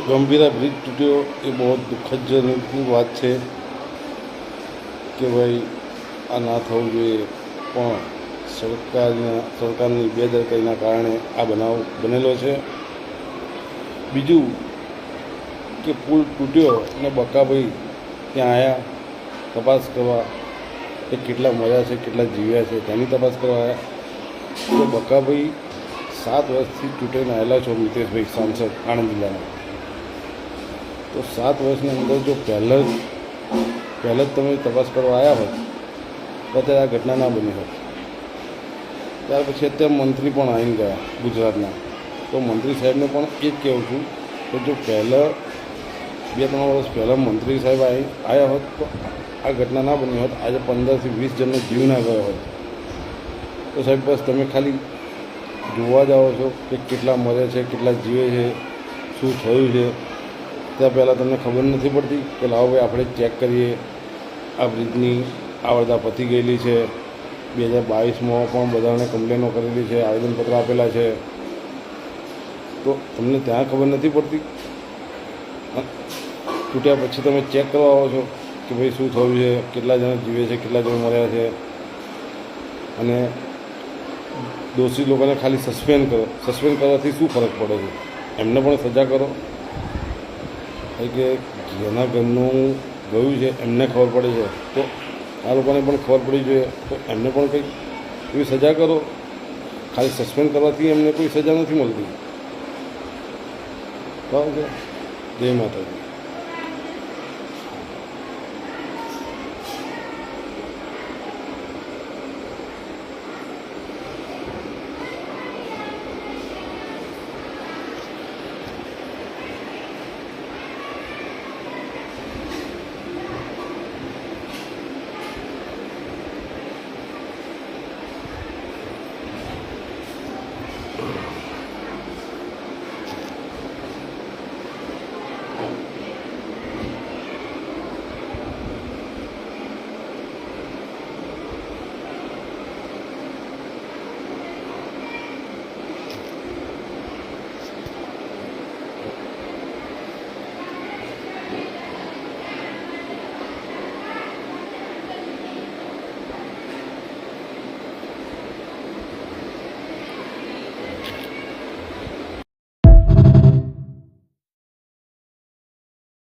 Gambhira bridge તૂટ્યો એ બહુ દુઃખદજનકની વાત છે કે ભાઈ આ ના થવું જોઈએ, પણ સરકારની બેદરકારીના કારણે આ બનાવ બનેલો છે. બીજું કે પુલ તૂટ્યો અને બકાભાઈ ત્યાં આવ્યા તપાસ કરવા, એ કેટલા મર્યા છે કેટલા જીવ્યા છે તેની તપાસ કરવા આવ્યા. તો બકાભાઈ 7 વર્ષથી ચૂંટાઈને આવેલા છો મિતેશભાઈ, સાંસદ આણંદ જિલ્લાના. તો 7 વર્ષની અંદર જો પહેલાં જ તમે તપાસ કરવા આવ્યા હોત તો અત્યારે આ ઘટના ના બની હોત. ત્યાર પછી અત્યારે મંત્રી પણ આવીને ગયા ગુજરાતના. તો મંત્રી સાહેબને પણ એ જ કહેવું છું કે જો પહેલાં 2-3 વર્ષ પહેલાં મંત્રી સાહેબ આવ્યા હોત તો આ ઘટના ના બની હોત. આજે 15થી 20 જણનો જીવ ના ગયો હોત. તો સાહેબ બસ તમે ખાલી જોવા જાઓ છો કે કેટલા મરે છે કેટલા જીવે છે, શું થયું છે, ત્યાં પહેલાં તમને ખબર નથી પડતી કે લાવો ભાઈ આપણે ચેક કરીએ. આ બ્રિજની આવરદા પતી ગયેલી છે. 2022માં પણ બધાને કમ્પ્લેનો કરેલી છે, આવેદનપત્ર આપેલા છે. તો તમને ત્યાં ખબર નથી પડતી. તૂટ્યા પછી તમે ચેક કરવા આવો છો કે ભાઈ શું થયું છે, કેટલા જણા જીવે છે, કેટલા જણા મર્યા છે. અને દોષી લોકોને ખાલી સસ્પેન્ડ કરો. સસ્પેન્ડ કરવાથી શું ફરક પડે છે? એમને પણ સજા કરો. કારણ કે જેના ઘરનું ગયું છે એમને ખબર પડે છે, તો આ લોકોને પણ ખબર પડી જોઈએ. તો એમને પણ કંઈક એવી સજા કરો. ખાલી સસ્પેન્ડ કરવાથી એમને કોઈ સજા નથી મળતી. બરાબર છે. જય માતાજી.